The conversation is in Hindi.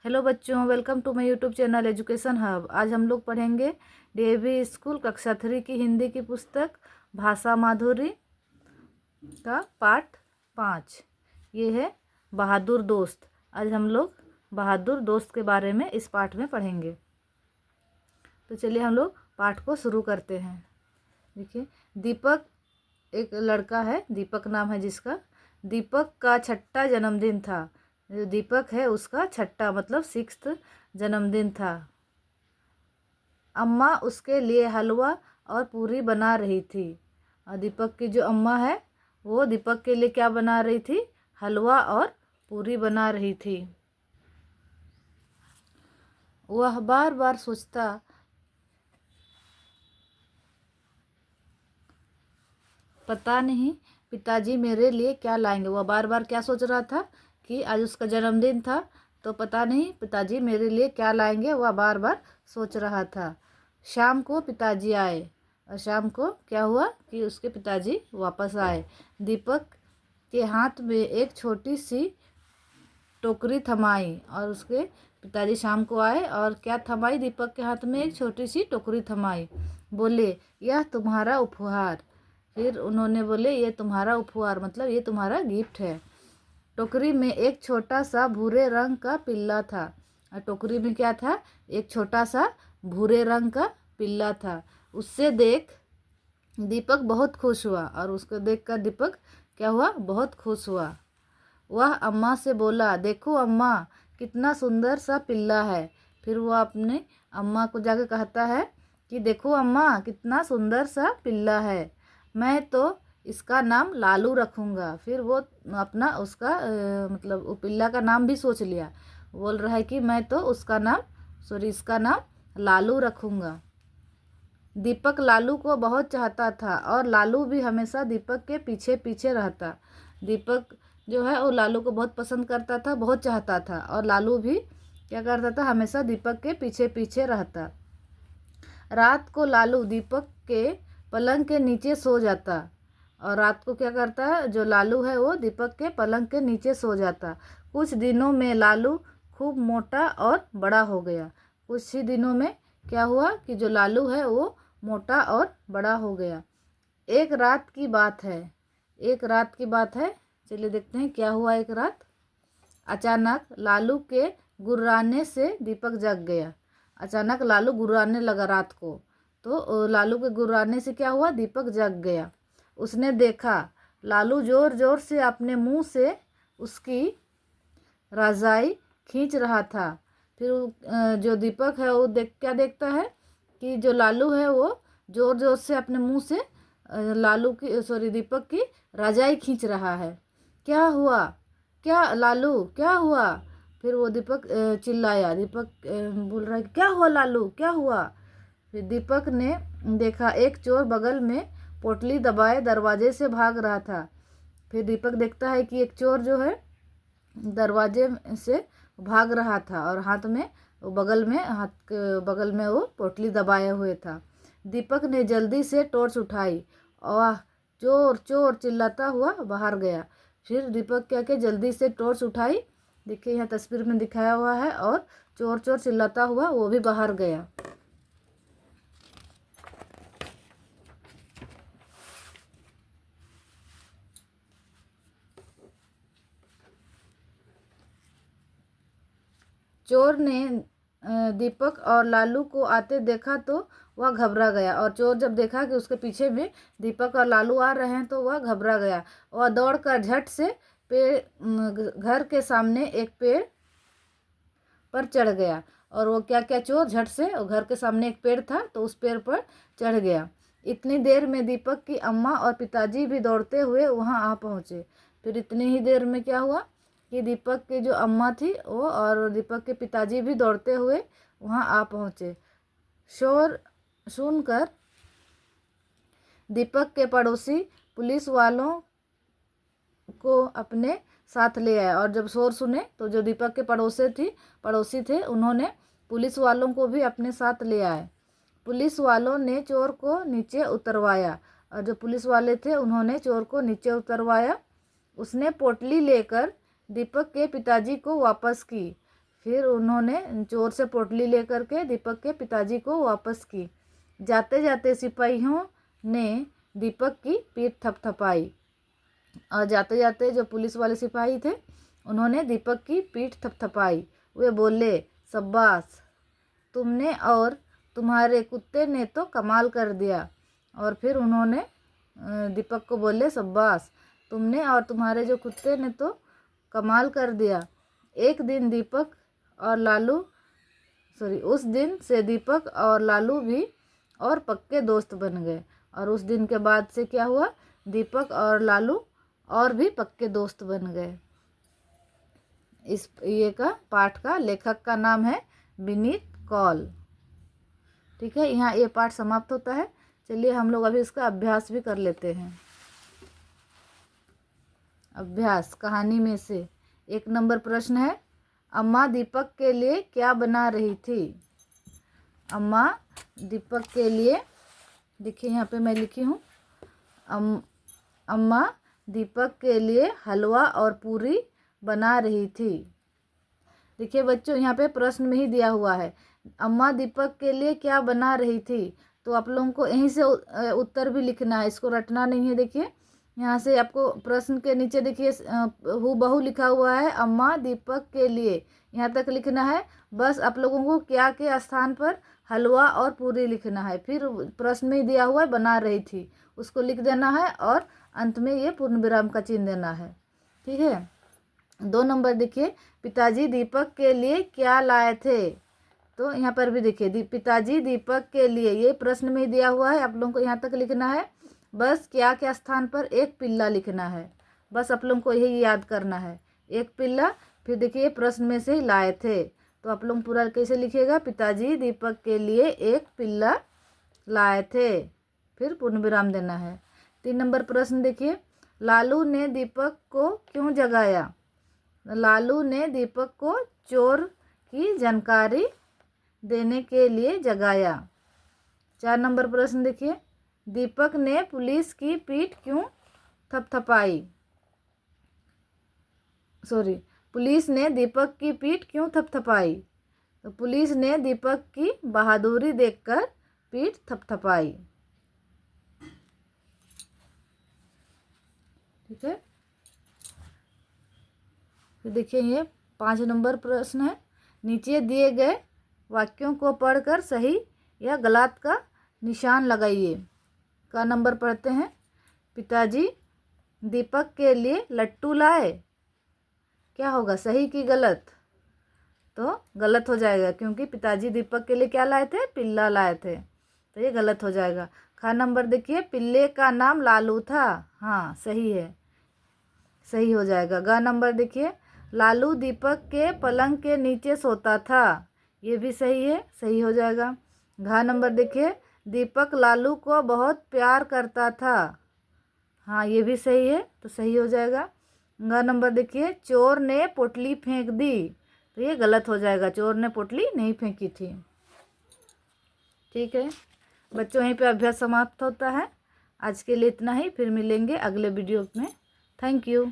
हेलो बच्चों, welcome to my YouTube channel education hub. आज हम लोग पढ़ेंगे डीएवी स्कूल कक्षा 3 की हिंदी की पुस्तक भाषा माधुरी का पाठ 5। ये है बहादुर दोस्त। आज हम लोग बहादुर दोस्त के बारे में इस पाठ में पढ़ेंगे। तो चलिए हम लोग पाठ को शुरू करते हैं। देखिए, दीपक एक लड़का है, दीपक नाम है जिसका। दीपक का 6ठा जन्मदिन था। जो दीपक है उसका 6ठा मतलब 6th जन्मदिन था। अम्मा उसके लिए हलवा और पूरी बना रही थी। और दीपक की जो अम्मा है वो दीपक के लिए क्या बना रही थी? हलवा और पूरी बना रही थी। वह बार बार सोचता, पता नहीं पिताजी मेरे लिए क्या लाएंगे। वह बार बार क्या सोच रहा था कि आज उसका जन्मदिन था, तो पता नहीं पिताजी मेरे लिए क्या लाएंगे, वह बार बार सोच रहा था। शाम को पिताजी आए और शाम को क्या हुआ कि उसके पिताजी वापस आए। दीपक के हाथ में एक छोटी सी टोकरी थमाई और उसके पिताजी शाम को आए और क्या थमाई? दीपक के हाथ में एक छोटी सी टोकरी थमाई। बोले, यह तुम्हारा उपहार। फिर उन्होंने बोले, ये तुम्हारा उपहार मतलब ये तुम्हारा गिफ्ट है। टोकरी में एक छोटा सा भूरे रंग का पिल्ला था। और टोकरी में क्या था? एक छोटा सा भूरे रंग का पिल्ला था। उससे देख दीपक बहुत खुश हुआ और उसको देखकर दीपक क्या हुआ? बहुत खुश हुआ। वह अम्मा से बोला, देखो अम्मा, कितना सुंदर सा पिल्ला है। फिर वह अपने अम्मा को जाकर कहता है कि देखो अम्मा, कितना सुंदर सा पिल्ला है, मैं तो इसका नाम लालू रखूँगा। फिर वो अपना उसका मतलब वो पिल्ला का नाम भी सोच लिया। बोल रहा है कि मैं तो इसका नाम लालू रखूँगा। दीपक लालू को बहुत चाहता था और लालू भी हमेशा दीपक के पीछे पीछे रहता। दीपक जो है वो लालू को बहुत पसंद करता था, बहुत चाहता था, और लालू भी क्या करता था? हमेशा दीपक के पीछे पीछे रहता। रात को लालू दीपक के पलंग के नीचे सो जाता। और रात को क्या करता है? जो लालू है वो दीपक के पलंग के नीचे सो जाता। कुछ दिनों में लालू खूब मोटा और बड़ा हो गया। कुछ ही दिनों में क्या हुआ कि जो लालू है वो मोटा और बड़ा हो गया। एक रात की बात है। चलिए देखते हैं क्या हुआ। एक रात अचानक लालू के गुर्राने से दीपक जग गया। अचानक लालू गुर्राने लगा रात को, तो लालू के गुर्राने से क्या हुआ? दीपक जग गया। उसने देखा लालू जोर जोर से अपने मुंह से उसकी रजाई खींच रहा था। फिर जो दीपक है वो क्या देखता है कि जो लालू है वो जोर जोर से अपने मुंह से दीपक की रजाई खींच रहा है। क्या हुआ? क्या लालू, क्या हुआ? फिर वो दीपक चिल्लाया। दीपक बोल रहा है, क्या हुआ लालू, क्या हुआ? फिर दीपक ने देखा एक चोर बगल में पोटली दबाए दरवाजे से भाग रहा था। फिर दीपक देखता है कि एक चोर जो है दरवाजे से भाग रहा था और हाथ बगल में वो पोटली दबाए हुए था। दीपक ने जल्दी से टॉर्च उठाई और चोर चोर चिल्लाता हुआ बाहर गया। फिर दीपक क्या के जल्दी से टॉर्च उठाई। देखिए यहाँ तस्वीर में दिखाया हुआ है, और चोर चोर चिल्लाता हुआ वो भी बाहर गया। चोर ने दीपक और लालू को आते देखा तो वह घबरा गया। और चोर जब देखा कि उसके पीछे में दीपक और लालू आ रहे हैं तो वह घबरा गया। वह दौड़कर झट से घर के सामने एक पेड़ पर चढ़ गया। और वो क्या चोर झट से घर के सामने एक पेड़ था तो उस पेड़ पर चढ़ गया। इतनी देर में दीपक की अम्मा और पिताजी भी दौड़ते हुए वहां आ पहुंचे। फिर इतनी ही देर में क्या हुआ कि दीपक की जो अम्मा थी वो और दीपक के पिताजी भी दौड़ते हुए वहां आ पहुंचे। शोर सुनकर दीपक के पड़ोसी पुलिस वालों को अपने साथ ले आए। और जब शोर सुने तो जो दीपक के पड़ोसी थे उन्होंने पुलिस वालों को भी अपने साथ ले आए। पुलिस वालों ने चोर को नीचे उतरवाया। और जो पुलिस वाले थे उन्होंने चोर को नीचे उतरवाया। उसने पोटली लेकर दीपक के पिताजी को वापस की। फिर उन्होंने चोर से पोटली लेकर के दीपक के पिताजी को वापस की। जाते जाते सिपाहियों ने दीपक की पीठ थपथपाई, और जाते जाते जो पुलिस वाले सिपाही थे उन्होंने दीपक की पीठ थपथपाई। वे बोले, शाबाश, तुमने और तुम्हारे कुत्ते ने तो कमाल कर दिया। और फिर उन्होंने दीपक को बोले, शाबाश, तुमने और तुम्हारे जो कुत्ते ने तो कमाल कर दिया। एक दिन दीपक और लालू उस दिन से दीपक और लालू भी और पक्के दोस्त बन गए। और उस दिन के बाद से क्या हुआ, दीपक और लालू और भी पक्के दोस्त बन गए। इस ये का पाठ का लेखक का नाम है विनीत कौल। ठीक है, यहाँ ये पाठ समाप्त होता है। चलिए हम लोग अभी इसका अभ्यास भी कर लेते हैं। अभ्यास कहानी में से 1 नंबर प्रश्न है, अम्मा दीपक के लिए क्या बना रही थी। अम्मा दीपक के लिए, देखिए यहाँ पे मैं लिखी हूँ, अम्मा दीपक के लिए हलवा और पूरी बना रही थी। देखिए बच्चों, यहाँ पे प्रश्न में ही दिया हुआ है, अम्मा दीपक के लिए क्या बना रही थी। तो आप लोगों को यहीं से उत्तर भी लिखना है, इसको रटना नहीं है। देखिए यहाँ से आपको प्रश्न के नीचे देखिए हूबहू लिखा हुआ है, अम्मा दीपक के लिए, यहाँ तक लिखना है। बस आप लोगों को क्या के स्थान पर हलवा और पूरी लिखना है। फिर प्रश्न में ही दिया हुआ है बना रही थी, उसको लिख देना है और अंत में ये पूर्ण विराम का चिन्ह देना है। ठीक है, 2 नंबर देखिए, पिताजी दीपक के लिए क्या लाए थे। तो यहाँ पर भी देखिए पिताजी दीपक के लिए, ये प्रश्न में ही दिया हुआ है, आप लोगों को यहाँ तक लिखना है। बस क्या के स्थान पर एक पिल्ला लिखना है, बस आप लोगों को यही याद करना है, एक पिल्ला। फिर देखिए प्रश्न में से ही लाए थे, तो आप लोग पूरा कैसे लिखिएगा, पिताजी दीपक के लिए एक पिल्ला लाए थे, फिर पूर्ण विराम देना है। 3 नंबर प्रश्न देखिए, लालू ने दीपक को क्यों जगाया। लालू ने दीपक को चोर की जानकारी देने के लिए जगाया। 4 नंबर प्रश्न देखिए, दीपक ने पुलिस की पीठ क्यों थपथपाई। पुलिस ने दीपक की पीठ क्यों थपथपाई। तो पुलिस ने दीपक की बहादुरी देखकर पीठ थपथपाई। ठीक है, फिर देखिए ये 5 नंबर प्रश्न है, नीचे दिए गए वाक्यों को पढ़कर सही या गलत का निशान लगाइए। का नंबर पढ़ते हैं, पिताजी दीपक के लिए लट्टू लाए। क्या होगा, सही कि गलत। तो गलत हो जाएगा, क्योंकि पिताजी दीपक के लिए क्या लाए थे, पिल्ला लाए थे, तो ये गलत हो जाएगा। खा नंबर देखिए, पिल्ले का नाम लालू था। हाँ सही है, सही हो जाएगा। ग नंबर देखिए, लालू दीपक के पलंग के नीचे सोता था। ये भी सही है, सही हो जाएगा। घा नंबर देखिए, दीपक लालू को बहुत प्यार करता था। हाँ ये भी सही है, तो सही हो जाएगा। ग नंबर देखिए, चोर ने पोटली फेंक दी। तो ये गलत हो जाएगा, चोर ने पोटली नहीं फेंकी थी। ठीक है बच्चों, यहीं पे अभ्यास समाप्त होता है। आज के लिए इतना ही, फिर मिलेंगे अगले वीडियो में। Thank you.